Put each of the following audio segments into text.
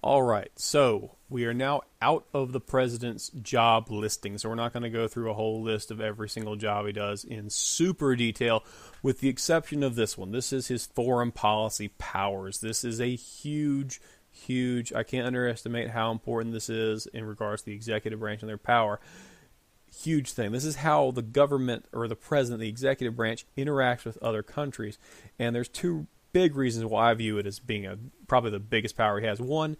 All right, so we are now out of the president's job listing, so we're not going to go through a whole list of every single job he does in super detail, with the exception of this one. This is his foreign policy powers. This is a huge, I can't underestimate how important this is in regards to the executive branch and their power. Huge thing. This is how the government, or the president, the executive branch, interacts with other countries, and there's two big reasons why I view it as being probably the biggest power he has. One,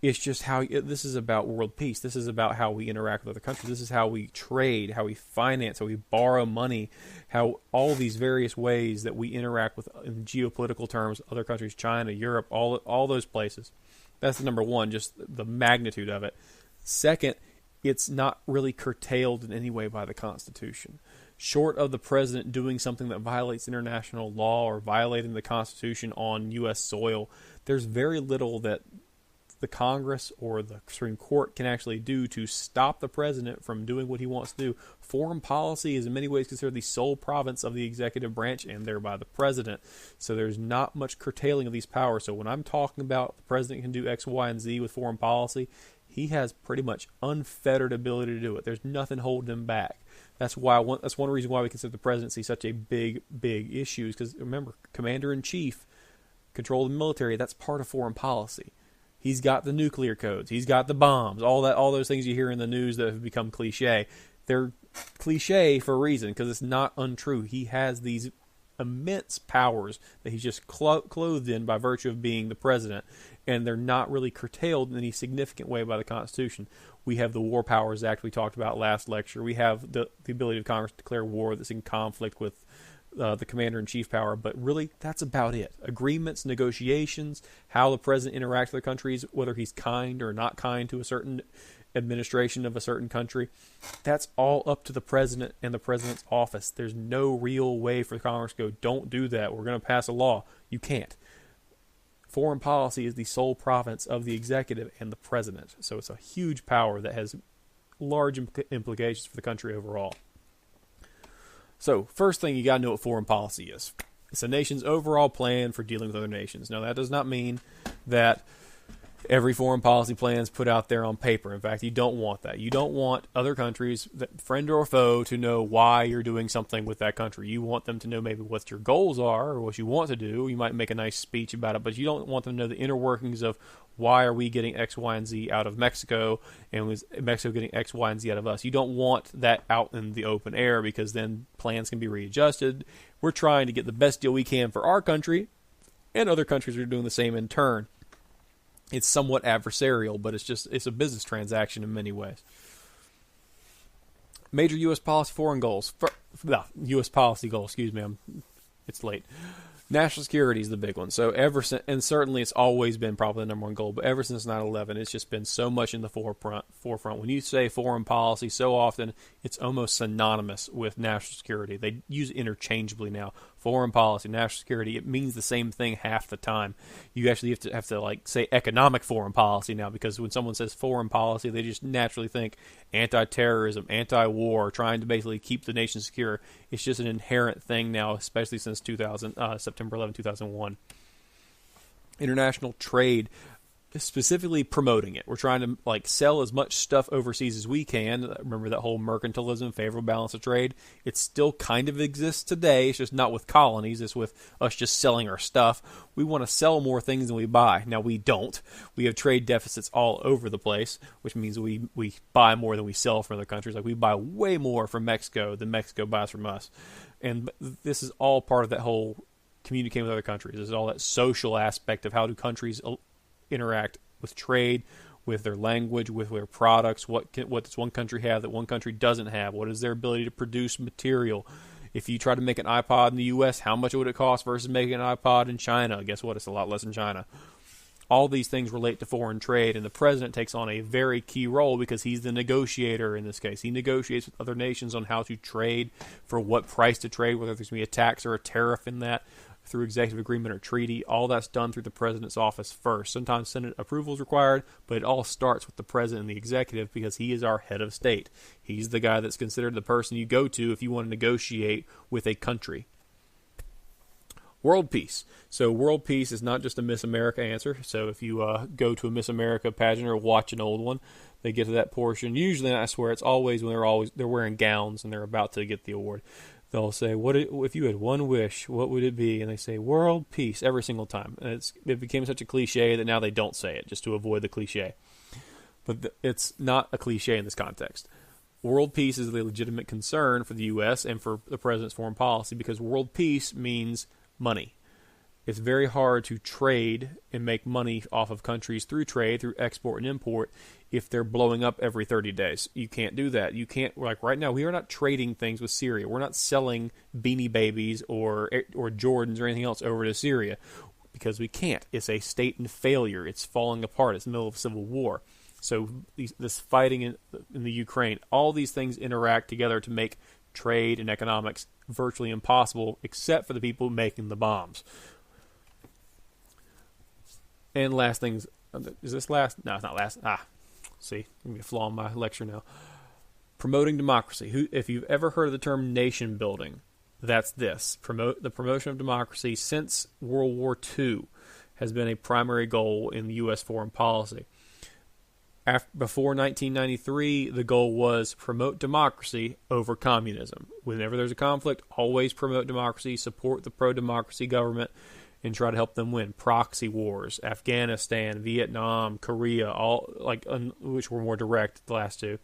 it's just how this is about world peace. This is about how we interact with other countries. This is how we trade, how we finance, how we borrow money, how all these various ways that we interact with, in geopolitical terms, other countries, China, Europe, all those places. That's the number one, just the magnitude of it. Second, it's not really curtailed in any way by the Constitution. Short of the president doing something that violates international law or violating the Constitution on U.S. soil, there's very little that the Congress or the Supreme Court can actually do to stop the president from doing what he wants to do. Foreign policy is in many ways considered the sole province of the executive branch and thereby the president. So there's not much curtailing of these powers. So when I'm talking about the president can do X, Y, and Z with foreign policy, he has pretty much unfettered ability to do it. There's nothing holding him back. That's one reason why we consider the presidency such a big issue. Because remember, commander-in-chief, control of the military, that's part of foreign policy. He's got the nuclear codes. He's got the bombs. All those things you hear in the news that have become cliche. They're cliche for a reason, because it's not untrue. He has these immense powers that he's just clothed in by virtue of being the president, and they're not really curtailed in any significant way by the Constitution. We have the War Powers Act we talked about last lecture. We have the ability of Congress to declare war that's in conflict with the commander-in-chief power, but really that's about it. Agreements, negotiations, how the president interacts with countries, whether he's kind or not kind to a certain administration of a certain country, that's all up to the president and the president's office. There's no real way for Congress to go, don't do that, we're going to pass a law. You can't. Foreign policy is the sole province of the executive and the president, so it's a huge power that has large implications for the country overall. So, first thing, you got to know what foreign policy is. It's a nation's overall plan for dealing with other nations. Now, that does not mean that every foreign policy plan is put out there on paper. In fact, you don't want that. You don't want other countries, friend or foe, to know why you're doing something with that country. You want them to know maybe what your goals are or what you want to do. You might make a nice speech about it, but you don't want them to know the inner workings of why are we getting X, Y, and Z out of Mexico, and was Mexico getting X, Y, and Z out of us. You don't want that out in the open air, because then plans can be readjusted. We're trying to get the best deal we can for our country, and other countries are doing the same in turn. It's somewhat adversarial, but it's a business transaction in many ways. Major U.S. policy foreign goals. U.S. policy goals, excuse me, it's late. National security is the big one. So ever since, and certainly it's always been probably the number one goal, but ever since 9/11, it's just been so much in the forefront. When you say foreign policy, so often it's almost synonymous with national security. They use it interchangeably now. Foreign policy, national security, it means the same thing half the time. You actually have to like say economic foreign policy now, because when someone says foreign policy, they just naturally think anti-terrorism, anti-war, trying to basically keep the nation secure. It's just an inherent thing now, especially since September 11, 2001. International trade, specifically promoting it. We're trying to sell as much stuff overseas as we can. Remember that whole mercantilism, favorable balance of trade? It still kind of exists today. It's just not with colonies. It's with us just selling our stuff. We want to sell more things than we buy. Now, we don't. We have trade deficits all over the place, which means we buy more than we sell from other countries. Like, we buy way more from Mexico than Mexico buys from us. And this is all part of that whole communicating with other countries. This is all that social aspect of how do countries interact with trade, with their language, with their products. What does one country have that one country doesn't have? What is their ability to produce material? If you try to make an iPod in the U.S., how much would it cost versus making an iPod in China? Guess what? It's a lot less in China. All these things relate to foreign trade, and the president takes on a very key role because he's the negotiator in this case. He negotiates with other nations on how to trade, for what price to trade, whether there's going to be a tax or a tariff in that, through executive agreement or treaty. All that's done through the president's office first. Sometimes Senate approval is required, but it all starts with the president and the executive, because he is our head of state. He's the guy that's considered the person you go to if you want to negotiate with a country. World peace. So world peace is not just a Miss America answer. So if you go to a Miss America pageant or watch an old one, they get to that portion. Usually, and I swear, it's always when they're wearing gowns and they're about to get the award. They'll say, "What if you had one wish? What would it be?" And they say, "World peace," every single time. And it became such a cliche that now they don't say it just to avoid the cliche. But it's not a cliche in this context. World peace is a legitimate concern for the U.S. and for the president's foreign policy because world peace means money. It's very hard to trade and make money off of countries through trade, through export and import, if they're blowing up every 30 days. You can't do that. You can't, like right now, we are not trading things with Syria. We're not selling Beanie Babies or Jordans or anything else over to Syria because we can't. It's a state in failure. It's falling apart. It's in the middle of a civil war. So this fighting in the Ukraine, all these things interact together to make trade and economics virtually impossible, except for the people making the bombs. And last things, is this last? No, it's not last. See, I'm going to flaw in my lecture now. Promoting democracy. If you've ever heard of the term nation building, that's this. The promotion of democracy since World War II has been a primary goal in the U.S. foreign policy. Before 1993, the goal was promote democracy over communism. Whenever there's a conflict, always promote democracy, support the pro-democracy government, and try to help them win. Proxy wars, Afghanistan, Vietnam, Korea, all which were more direct, the last two.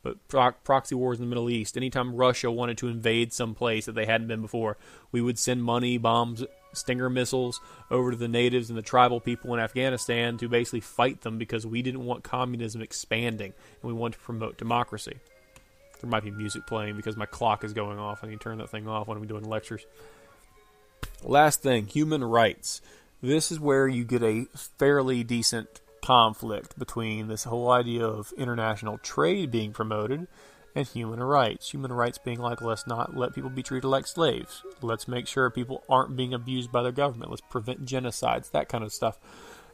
But proxy wars in the Middle East. Anytime Russia wanted to invade some place that they hadn't been before, we would send money, bombs, Stinger missiles over to the natives and the tribal people in Afghanistan to basically fight them because we didn't want communism expanding and we wanted to promote democracy. There might be music playing because my clock is going off. I need to turn that thing off when I'm doing lectures. Last thing, human rights. This is where you get a fairly decent conflict between this whole idea of international trade being promoted and human rights. Human rights being like, let's not let people be treated like slaves. Let's make sure people aren't being abused by their government. Let's prevent genocides, that kind of stuff.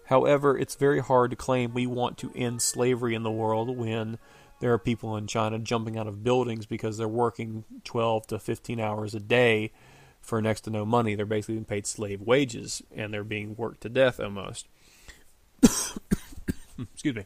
However, it's very hard to claim we want to end slavery in the world when there are people in China jumping out of buildings because they're working 12 to 15 hours a day for next to no money. They're basically being paid slave wages, and they're being worked to death almost. Excuse me.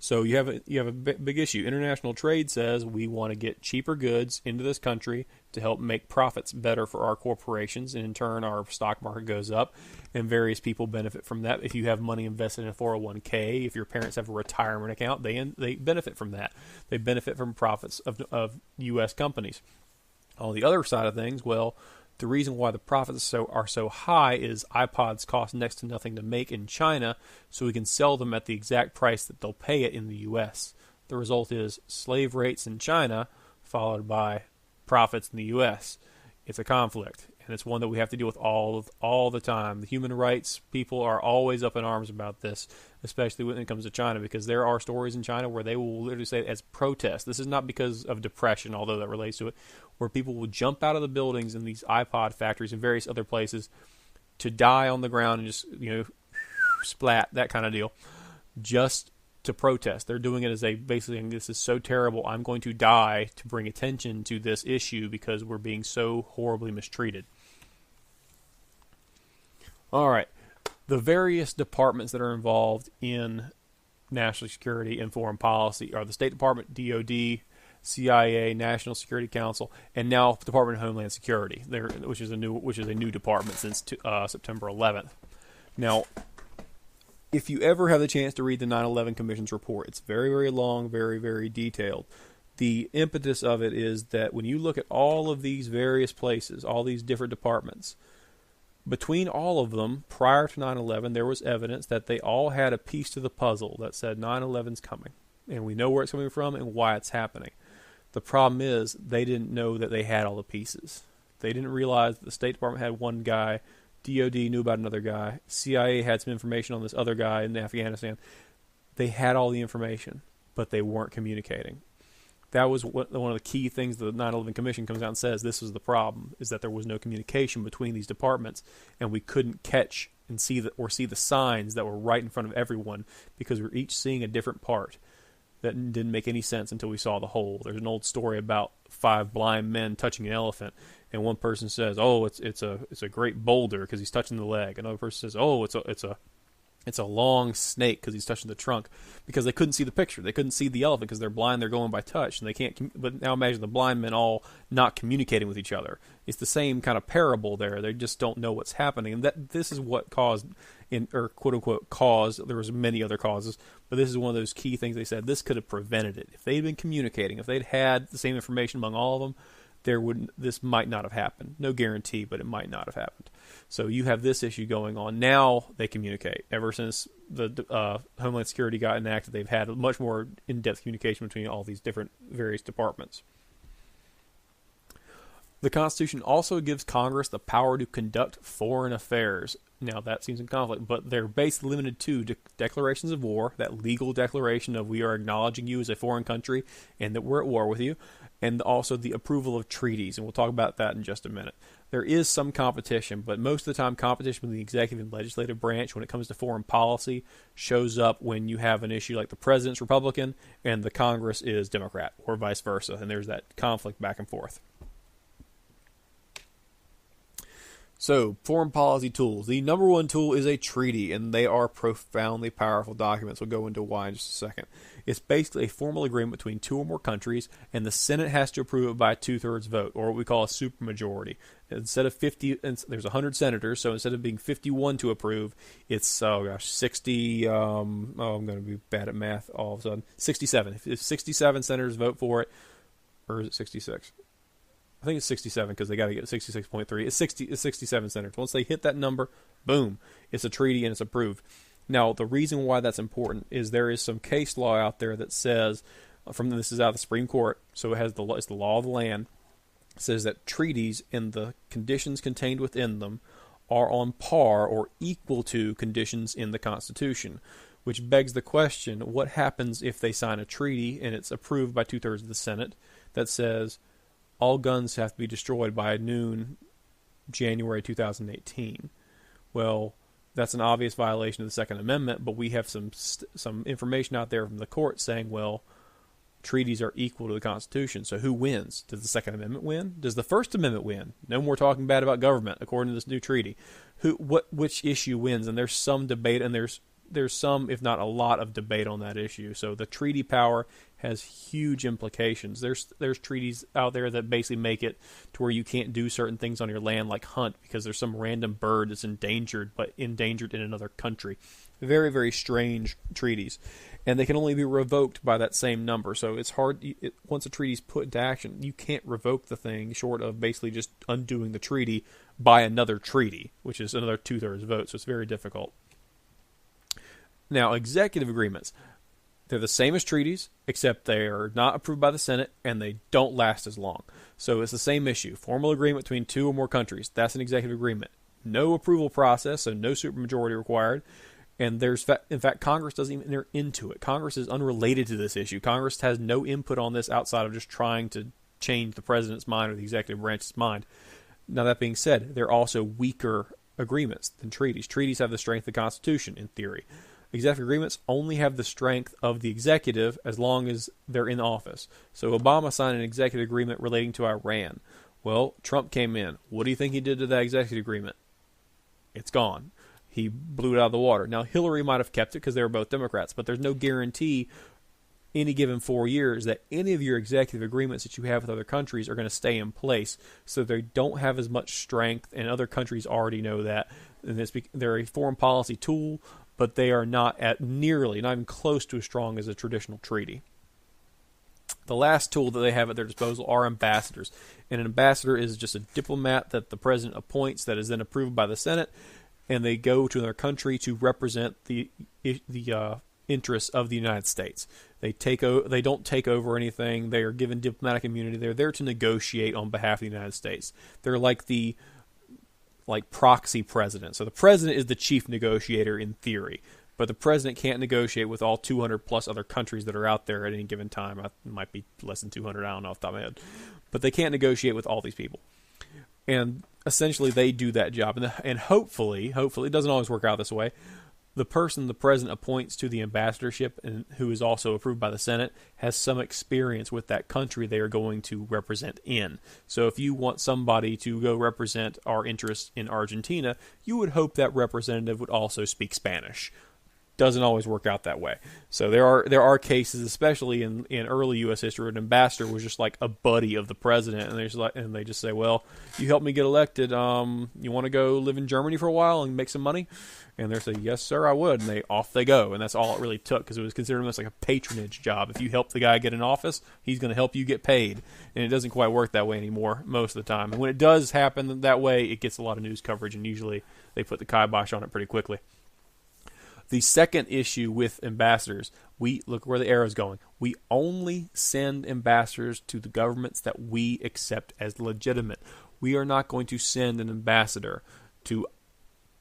So you have a big issue. International trade says we want to get cheaper goods into this country to help make profits better for our corporations, and in turn our stock market goes up, and various people benefit from that. If you have money invested in a 401k, if your parents have a retirement account, they benefit from that. They benefit from profits of U.S. companies. On the other side of things, well, the reason why the profits are so high is iPods cost next to nothing to make in China, so we can sell them at the exact price that they'll pay it in the U.S. The result is slave rates in China, followed by profits in the U.S. It's a conflict, and it's one that we have to deal with all the time. The human rights people are always up in arms about this, especially when it comes to China, because there are stories in China where they will literally say it as protest. This is not because of depression, although that relates to it, where people will jump out of the buildings in these iPod factories and various other places to die on the ground and just, splat, that kind of deal, just to protest. They're doing it as basically, this is so terrible, I'm going to die to bring attention to this issue because we're being so horribly mistreated. All right. The various departments that are involved in national security and foreign policy are the State Department, DOD, CIA, National Security Council, and now Department of Homeland Security, which is a new department since September 11th. Now, if you ever have the chance to read the 9/11 Commission's report, it's very, very long, very, very detailed. The impetus of it is that when you look at all of these various places, all these different departments, between all of them, prior to 9/11, there was evidence that they all had a piece to the puzzle that said 9/11's coming, and we know where it's coming from and why it's happening. The problem is they didn't know that they had all the pieces. They didn't realize that the State Department had one guy, DOD knew about another guy, CIA had some information on this other guy in Afghanistan. They had all the information, but they weren't communicating. That was one of the key things the 9/11 Commission comes out and says this was the problem, is that there was no communication between these departments, and we couldn't catch and see the signs that were right in front of everyone because we were each seeing a different part that didn't make any sense until we saw the whole. There's an old story about 5 blind men touching an elephant, and one person says, "Oh, it's a great boulder because he's touching the leg," another person says, "Oh, it's a long snake because he's touching the trunk," because they couldn't see the picture. They couldn't see the elephant because they're blind. They're going by touch, and they can't. But now imagine the blind men all not communicating with each other. It's the same kind of parable there. They just don't know what's happening, and that this is what caused, or quote unquote caused. There was many other causes, but this is one of those key things. They said this could have prevented it if they'd been communicating. If they'd had the same information among all of them, this might not have happened. No guarantee, but it might not have happened. So you have this issue going on. Now they communicate. Ever since the Homeland Security got enacted, they've had much more in-depth communication between all these different various departments. The Constitution also gives Congress the power to conduct foreign affairs. Now, that seems in conflict, but they're basically limited to declarations of war, that legal declaration of we are acknowledging you as a foreign country and that we're at war with you, and also the approval of treaties, and we'll talk about that in just a minute. There is some competition, but most of the time competition with the executive and legislative branch when it comes to foreign policy shows up when you have an issue like the president's Republican and the Congress is Democrat, or vice versa, and there's that conflict back and forth. So, foreign policy tools. The number one tool is a treaty, and they are profoundly powerful documents. We'll go into why in just a second. It's basically a formal agreement between two or more countries, and the Senate has to approve it by a 2/3 vote, or what we call a supermajority. Instead of 50, there's 100 senators, so instead of being 51 to approve, it's 60. I'm going to be bad at math all of a sudden. 67. If 67 senators vote for it, or is it 66? I think it's 67 because they got to get 66.3. It's 67 senators. Once they hit that number, boom, it's a treaty and it's approved. Now, the reason why that's important is there is some case law out there that says, this is out of the Supreme Court, so it's the law of the land, it says that treaties and the conditions contained within them are on par or equal to conditions in the Constitution, which begs the question, what happens if they sign a treaty and it's approved by 2/3 of the Senate that says all guns have to be destroyed by noon, January 2018. Well, that's an obvious violation of the Second Amendment, but we have some information out there from the court saying, well, treaties are equal to the Constitution. So who wins? Does the Second Amendment win? Does the First Amendment win? No more talking bad about government, according to this new treaty. Which issue wins? And there's some debate, and there's some, if not a lot, of debate on that issue. So the treaty power has huge implications. There's treaties out there that basically make it to where you can't do certain things on your land, like hunt, because there's some random bird that's endangered in another country. Very, very strange treaties. And they can only be revoked by that same number. So it's hard, once a treaty's put into action, you can't revoke the thing short of basically just undoing the treaty by another treaty, which is another 2/3 vote. So it's very difficult. Now, executive agreements, they're the same as treaties, except they are not approved by the Senate, and they don't last as long. So it's the same issue. Formal agreement between two or more countries. That's an executive agreement. No approval process, so no supermajority required. And in fact, Congress doesn't even enter into it. Congress is unrelated to this issue. Congress has no input on this outside of just trying to change the president's mind or the executive branch's mind. Now, that being said, they're also weaker agreements than treaties. Treaties have the strength of the Constitution, in theory. Executive agreements only have the strength of the executive as long as they're in office. So Obama signed an executive agreement relating to Iran. Well, Trump came in. What do you think he did to that executive agreement? It's gone. He blew it out of the water. Now, Hillary might have kept it because they were both Democrats, but there's no guarantee any given 4 years that any of your executive agreements that you have with other countries are going to stay in place. So they don't have as much strength, and other countries already know that. And they're a foreign policy tool, but they are not even close to as strong as a traditional treaty. The last tool that they have at their disposal are ambassadors. And an ambassador is just a diplomat that the president appoints that is then approved by the Senate, and they go to another country to represent the interests of the United States. They don't take over anything. They are given diplomatic immunity. They're there to negotiate on behalf of the United States. They're like proxy president. So the president is the chief negotiator in theory, but the president can't negotiate with all 200 plus other countries that are out there at any given time. It might be less than 200, I don't know off the top of my head. But they can't negotiate with all these people. And essentially they do that job. And hopefully, it doesn't always work out this way, the person the president appoints to the ambassadorship, and who is also approved by the Senate, has some experience with that country they are going to represent in. So if you want somebody to go represent our interests in Argentina, you would hope that representative would also speak Spanish. Doesn't always work out that way. So there are cases, especially in early U.S. history, where an ambassador was just like a buddy of the president, and they just say, "Well, you helped me get elected. You want to go live in Germany for a while and make some money?" And they say, "Yes, sir, I would." And off they go, and that's all it really took, because it was considered almost like a patronage job. If you help the guy get in office, he's going to help you get paid, and it doesn't quite work that way anymore most of the time. And when it does happen that way, it gets a lot of news coverage, and usually they put the kibosh on it pretty quickly. The second issue with ambassadors, look where the arrow's going. We only send ambassadors to the governments that we accept as legitimate. We are not going to send an ambassador to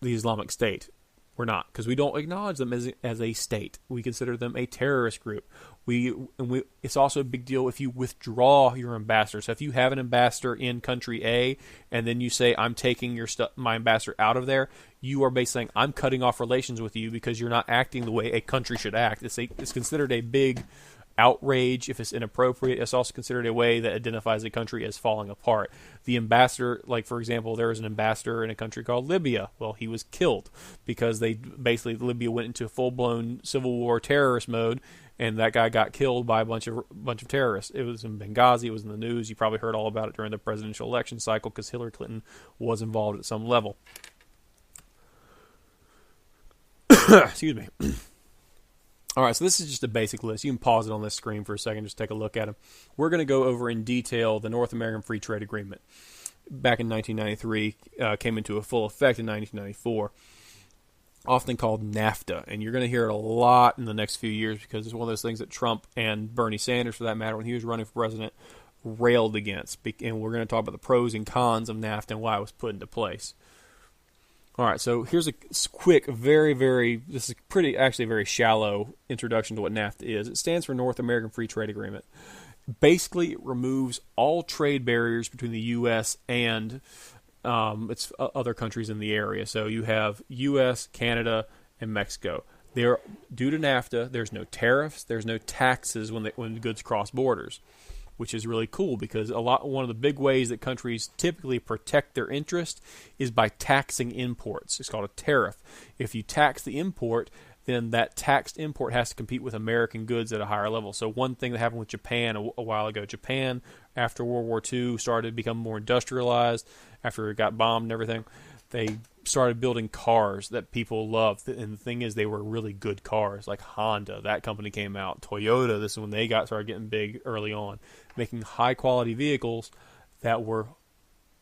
the Islamic State. We're not, because we don't acknowledge them as a state. We consider them a terrorist group. It's also a big deal if you withdraw your ambassador. So if you have an ambassador in country A, and then you say, "I'm taking my ambassador out of there," you are basically saying, "I'm cutting off relations with you because you're not acting the way a country should act." It's considered a big outrage if it's inappropriate. It's also considered a way that identifies a country as falling apart. The ambassador, like for example, there was an ambassador in a country called Libya. Well, he was killed because Libya went into full-blown civil war terrorist mode, and that guy got killed by a bunch of terrorists. It was in Benghazi. It was in the news. You probably heard all about it during the presidential election cycle because Hillary Clinton was involved at some level. Excuse me. All right, so this is just a basic list. You can pause it on this screen for a second, just take a look at them. We're going to go over in detail the North American Free Trade Agreement. Back in 1993, came into a full effect in 1994, often called NAFTA. And you're going to hear it a lot in the next few years because it's one of those things that Trump and Bernie Sanders, for that matter, when he was running for president, railed against. And we're going to talk about the pros and cons of NAFTA and why it was put into place. All right, so here's a quick, this is actually a very shallow introduction to what NAFTA is. It stands for North American Free Trade Agreement. Basically, it removes all trade barriers between the U.S. and its other countries in the area. So you have U.S., Canada, and Mexico. Due to NAFTA, there's no tariffs, there's no taxes when goods cross borders, which is really cool because one of the big ways that countries typically protect their interest is by taxing imports. It's called a tariff. If you tax the import, then that taxed import has to compete with American goods at a higher level. So one thing that happened with Japan a while ago, Japan, after World War II, started to become more industrialized after it got bombed and everything. They started building cars that people loved, and the thing is, they were really good cars. Like Honda, that company came out. Toyota, this is when they started getting big early on, making high quality vehicles that were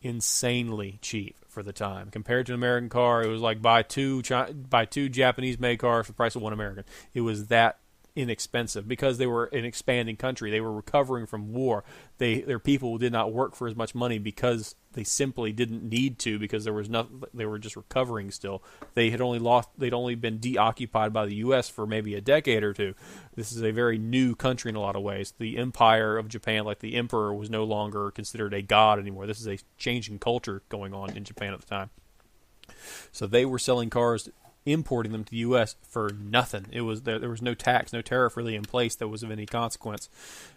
insanely cheap for the time. Compared to an American car, it was like buy two Japanese made cars for the price of one American. It was that inexpensive because they were an expanding country. They were recovering from war. Their people did not work for as much money because they simply didn't need to, because there was nothing. They were just recovering still. They'd only been deoccupied by the U.S. for maybe a decade or two. This is a very new country in a lot of ways. The empire of Japan, like the emperor, was no longer considered a god anymore. This is a changing culture going on in Japan at the time. So they were selling cars, importing them to the U.S. for nothing. There was no tax, no tariff really in place that was of any consequence.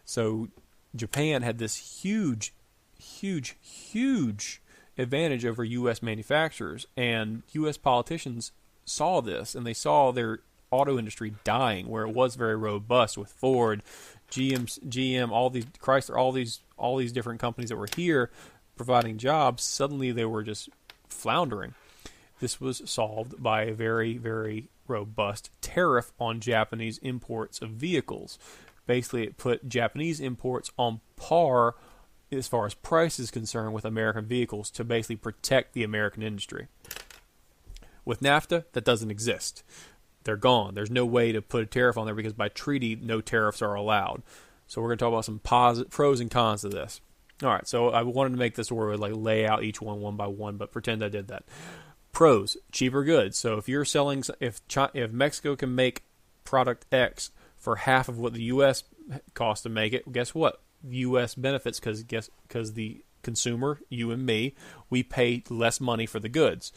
So Japan had this huge advantage over U.S. manufacturers, and U.S. politicians saw this, and they saw their auto industry dying where it was very robust with Ford, GM, all these Chrysler, all these different companies that were here providing jobs. Suddenly they were just floundering. This was solved by a very, very robust tariff on Japanese imports of vehicles. Basically, it put Japanese imports on par as far as price is concerned with American vehicles to basically protect the American industry. With NAFTA, that doesn't exist. They're gone. There's no way to put a tariff on there because by treaty, no tariffs are allowed. So we're going to talk about some pros and cons of this. All right, so I wanted to make this where we would lay out each one by one, but pretend I did that. Pros, cheaper goods. So if Mexico can make product X for half of what the U.S. costs to make it, guess what? The U.S. benefits because the consumer, you and me, we pay less money for the goods.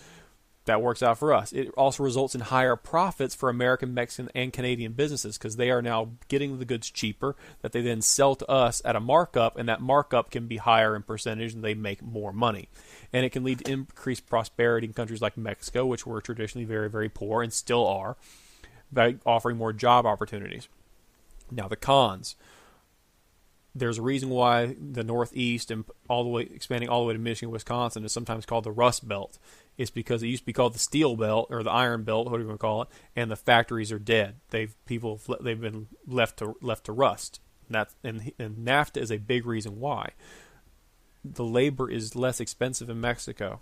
That works out for us. It also results in higher profits for American, Mexican, and Canadian businesses because they are now getting the goods cheaper that they then sell to us at a markup, and that markup can be higher in percentage and they make more money. And it can lead to increased prosperity in countries like Mexico, which were traditionally very, very poor and still are, by offering more job opportunities. Now, the cons. There's a reason why the Northeast and all the way expanding all the way to Michigan, Wisconsin is sometimes called the Rust Belt. It's because it used to be called the Steel Belt or the Iron Belt, whatever you want to call it, and the factories are dead. They've been left to rust. And NAFTA is a big reason why. The labor is less expensive in Mexico.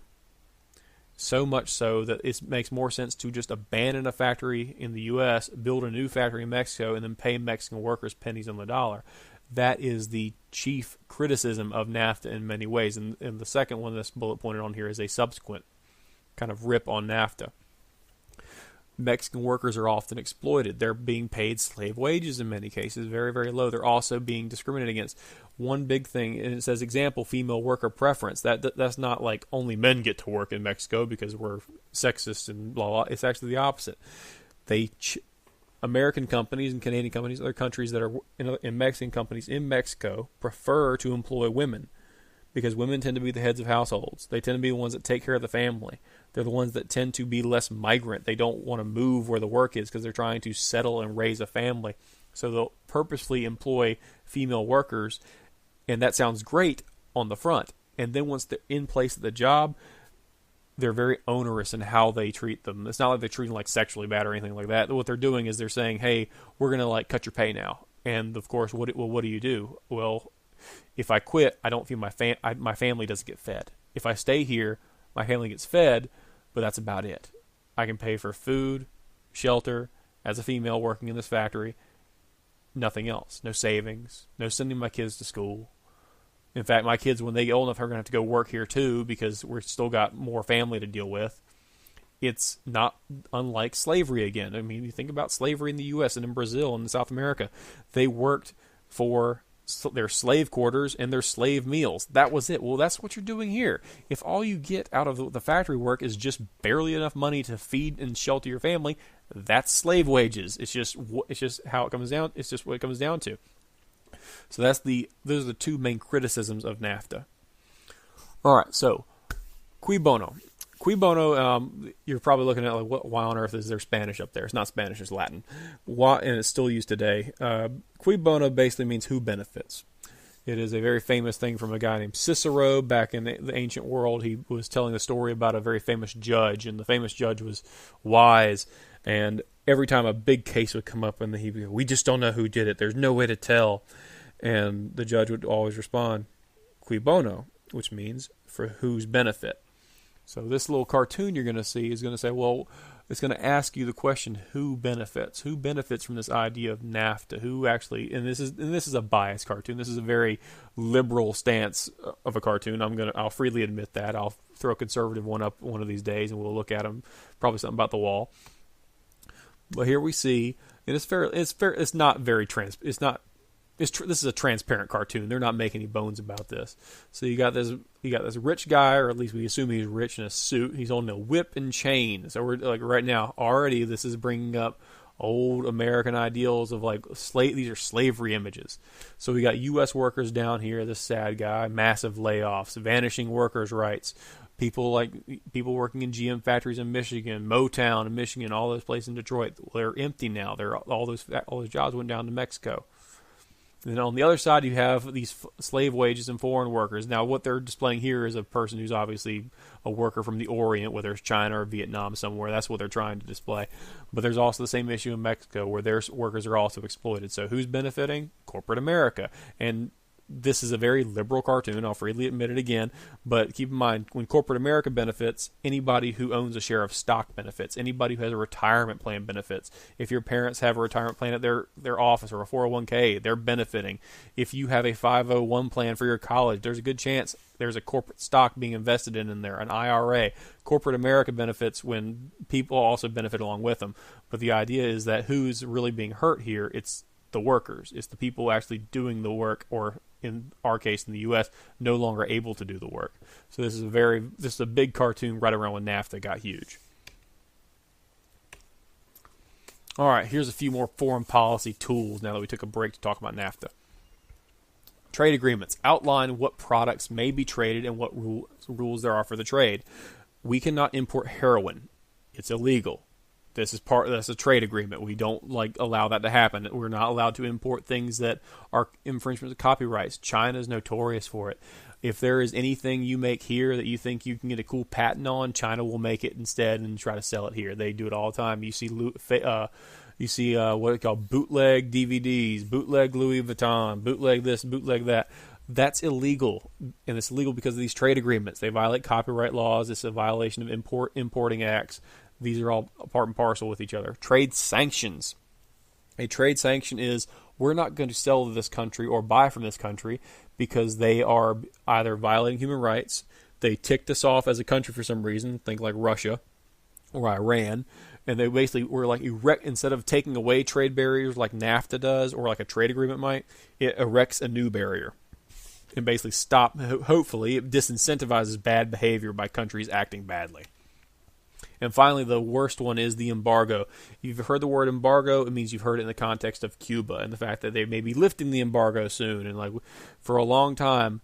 So much so that it makes more sense to just abandon a factory in the U.S., build a new factory in Mexico, and then pay Mexican workers pennies on the dollar. That is the chief criticism of NAFTA in many ways. And the second one that's bullet pointed on here is a subsequent kind of rip on NAFTA. Mexican workers are often exploited. They're being paid slave wages in many cases, very, very low. They're also being discriminated against. One big thing, and it says example, female worker preference. That's not like only men get to work in Mexico because we're sexist and blah, blah. It's actually the opposite. American companies and Canadian companies, other countries that are in Mexican companies in Mexico prefer to employ women because women tend to be the heads of households. They tend to be the ones that take care of the family. They're the ones that tend to be less migrant. They don't want to move where the work is because they're trying to settle and raise a family. So they'll purposefully employ female workers, and that sounds great on the front. And then once they're in place at the job, they're very onerous in how they treat them. It's not like they treat them like sexually bad or anything like that. What they're doing is they're saying, hey, we're going to like cut your pay now. And of course, what do you do? Well, if I quit, I don't feel my family doesn't get fed. If I stay here, my family gets fed, but that's about it. I can pay for food, shelter, as a female working in this factory, nothing else. No savings, no sending my kids to school. In fact, my kids, when they get old enough, are going to have to go work here too because we're still got more family to deal with. It's not unlike slavery again. I mean, you think about slavery in the U.S. and in Brazil and in South America. They worked for their slave quarters and their slave meals. That was it. Well, that's what you're doing here. If all you get out of the factory work is just barely enough money to feed and shelter your family, that's slave wages. It's just how it comes down. It's just what it comes down to. So those are the two main criticisms of NAFTA. All right, so cui bono. Cui bono, you're probably looking at like, why on earth is there Spanish up there? It's not Spanish, it's Latin. Why, and it's still used today. Cui bono basically means who benefits. It is a very famous thing from a guy named Cicero back in the ancient world. He was telling the story about a very famous judge, and the famous judge was wise. And every time a big case would come up, and he'd be, we just don't know who did it. There's no way to tell. And the judge would always respond, cui bono, which means for whose benefit. So this little cartoon you're going to see is going to say, well, it's going to ask you the question, who benefits? Who benefits from this idea of NAFTA? Who actually, and this is a biased cartoon. This is a very liberal stance of a cartoon. I'll freely admit that. I'll throw a conservative one up one of these days, and we'll look at them. Probably something about the wall. But here we see, and it's not very this is a transparent cartoon. They're not making any bones about this. So you got this rich guy, or at least we assume he's rich, in a suit. He's holding a whip and chain. So we're like right now already this is bringing up old American ideals of like these are slavery images. So we got U.S. workers down here. This sad guy, massive layoffs, vanishing workers' rights. People working in GM factories in Michigan, Motown in Michigan, all those places in Detroit. They're empty now. All those jobs went down to Mexico. And then on the other side, you have these slave wages and foreign workers. Now, what they're displaying here is a person who's obviously a worker from the Orient, whether it's China or Vietnam somewhere. That's what they're trying to display. But there's also the same issue in Mexico where their workers are also exploited. So who's benefiting? Corporate America. And this is a very liberal cartoon. I'll freely admit it again. But keep in mind, when corporate America benefits, anybody who owns a share of stock benefits. Anybody who has a retirement plan benefits. If your parents have a retirement plan at their office or a 401k, they're benefiting. If you have a 501 plan for your college, there's a good chance there's a corporate stock being invested in there, an IRA. Corporate America benefits when people also benefit along with them. But the idea is that who's really being hurt here? It's the workers. It's the people actually doing the work, or in our case in the U.S., no longer able to do the work. So this is a big cartoon right around when NAFTA got huge. All right, here's a few more foreign policy tools now that we took a break to talk about NAFTA. Trade agreements outline what products may be traded and what rules there are for the trade. We cannot import heroin. It's illegal. That's a trade agreement. We don't allow that to happen. We're not allowed to import things that are infringements of copyrights. China is notorious for it. If there is anything you make here that you think you can get a cool patent on, China will make it instead and try to sell it here. They do it all the time. You see what they call bootleg DVDs, bootleg Louis Vuitton, bootleg this, bootleg that. That's illegal, and it's illegal because of these trade agreements. They violate copyright laws. It's a violation of importing acts. These are all part and parcel with each other. Trade sanctions. A trade sanction is we're not going to sell to this country or buy from this country because they are either violating human rights, they ticked us off as a country for some reason, think like Russia or Iran, and they basically were instead of taking away trade barriers like NAFTA does or like a trade agreement might, it erects a new barrier. And basically hopefully, it disincentivizes bad behavior by countries acting badly. And finally, the worst one is the embargo. If you've heard the word embargo, it means you've heard it in the context of Cuba and the fact that they may be lifting the embargo soon. And for a long time,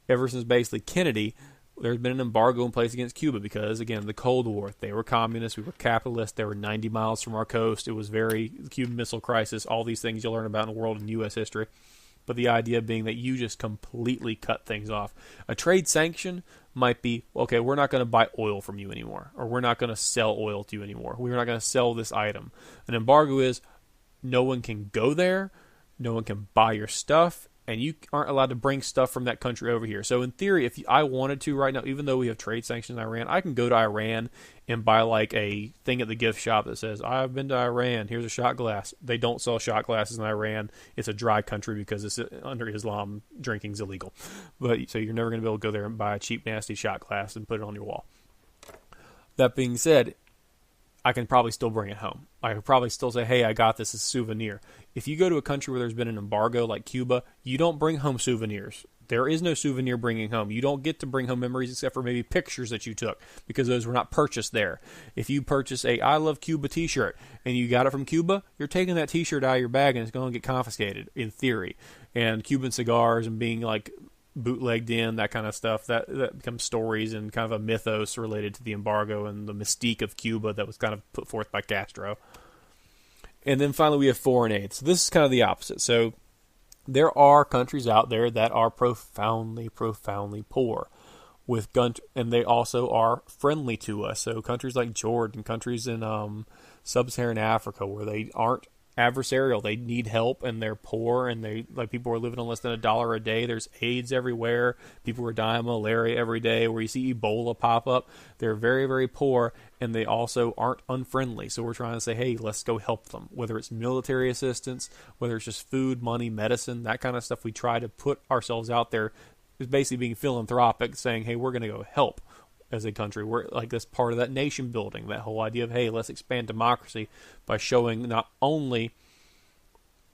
ever since basically Kennedy, there's been an embargo in place against Cuba because, again, the Cold War. They were communists. We were capitalists. They were 90 miles from our coast. It was the Cuban Missile Crisis, all these things you'll learn about in the world and U.S. history. But the idea being that you just completely cut things off. A trade sanction might be, okay, we're not going to buy oil from you anymore, or we're not going to sell oil to you anymore. We're not going to sell this item. An embargo is no one can go there, no one can buy your stuff, and you aren't allowed to bring stuff from that country over here. So in theory, if I wanted to right now, even though we have trade sanctions in Iran, I can go to Iran and buy a thing at the gift shop that says, I've been to Iran, here's a shot glass. They don't sell shot glasses in Iran. It's a dry country because it's under Islam, drinking's illegal. So you're never going to be able to go there and buy a cheap, nasty shot glass and put it on your wall. That being said, I can probably still bring it home. I could probably still say, hey, I got this as a souvenir. If you go to a country where there's been an embargo like Cuba, you don't bring home souvenirs. There is no souvenir bringing home. You don't get to bring home memories except for maybe pictures that you took because those were not purchased there. If you purchase a I Love Cuba t-shirt and you got it from Cuba, you're taking that t-shirt out of your bag and it's going to get confiscated in theory. And Cuban cigars and being bootlegged in, that kind of stuff, that becomes stories and kind of a mythos related to the embargo and the mystique of Cuba that was kind of put forth by Castro. And then finally we have foreign aid. So this is kind of the opposite. So there are countries out there that are profoundly, profoundly poor and they also are friendly to us. So countries like Jordan, countries in sub-Saharan Africa where they aren't adversarial, they need help and they're poor and people are living on less than $1 a day. There's AIDS everywhere. People are dying of malaria every day. Where you see Ebola pop up, they're very, very poor and they also aren't unfriendly. So we're trying to say, hey, let's go help them. Whether it's military assistance, whether it's just food, money, medicine, that kind of stuff, we try to put ourselves out there. It's basically being philanthropic, saying, hey, we're going to go help as a country. We're this part of that nation building, that whole idea of, hey, let's expand democracy by showing not only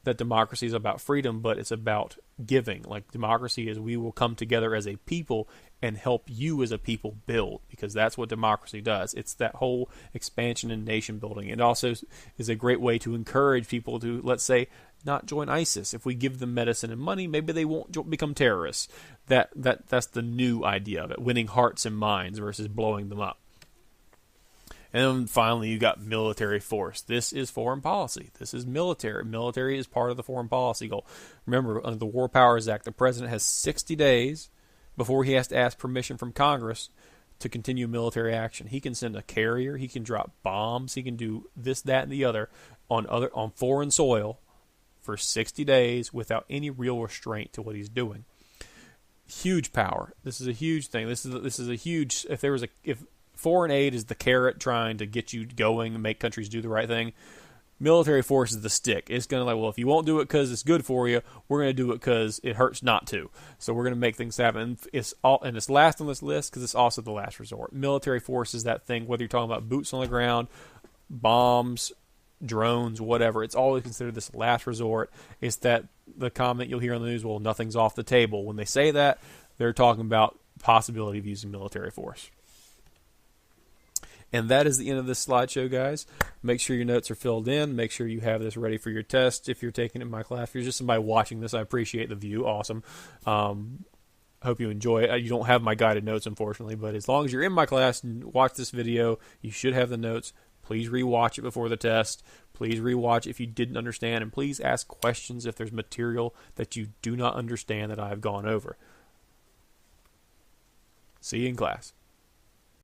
that democracy is about freedom, but it's about giving. Democracy is we will come together as a people and help you as a people build, because that's what democracy does. It's that whole expansion and nation building. It also is a great way to encourage people to, let's say, not join ISIS. If we give them medicine and money, maybe they won't become terrorists. That's the new idea of it, winning hearts and minds versus blowing them up. And then finally, you got military force. This is foreign policy. This is military. Military is part of the foreign policy goal. Remember, under the War Powers Act, the president has 60 days before he has to ask permission from Congress to continue military action. He can send a carrier. He can drop bombs. He can do this, that, and the other on foreign soil for 60 days without any real restraint to what he's doing. Huge power. This is a huge thing. This is a huge. If foreign aid is the carrot trying to get you going and make countries do the right thing, military force is the stick. It's going to well, if you won't do it because it's good for you, we're going to do it because it hurts not to. So we're going to make things happen. And it's last on this list because it's also the last resort. Military force is that thing, whether you're talking about boots on the ground, bombs, drones, whatever, it's always considered this last resort. It's that the comment you'll hear on the news, well, nothing's off the table. When they say that, they're talking about possibility of using military force. And that is the end of this slideshow, guys. Make sure your notes are filled in. Make sure you have this ready for your test if you're taking it in my class. If you're just somebody watching this, I appreciate the view. Awesome. Hope you enjoy it. You don't have my guided notes, unfortunately, but as long as you're in my class and watch this video, you should have the notes. Please rewatch it before the test. Please rewatch if you didn't understand, and please ask questions if there's material that you do not understand that I have gone over. See you in class.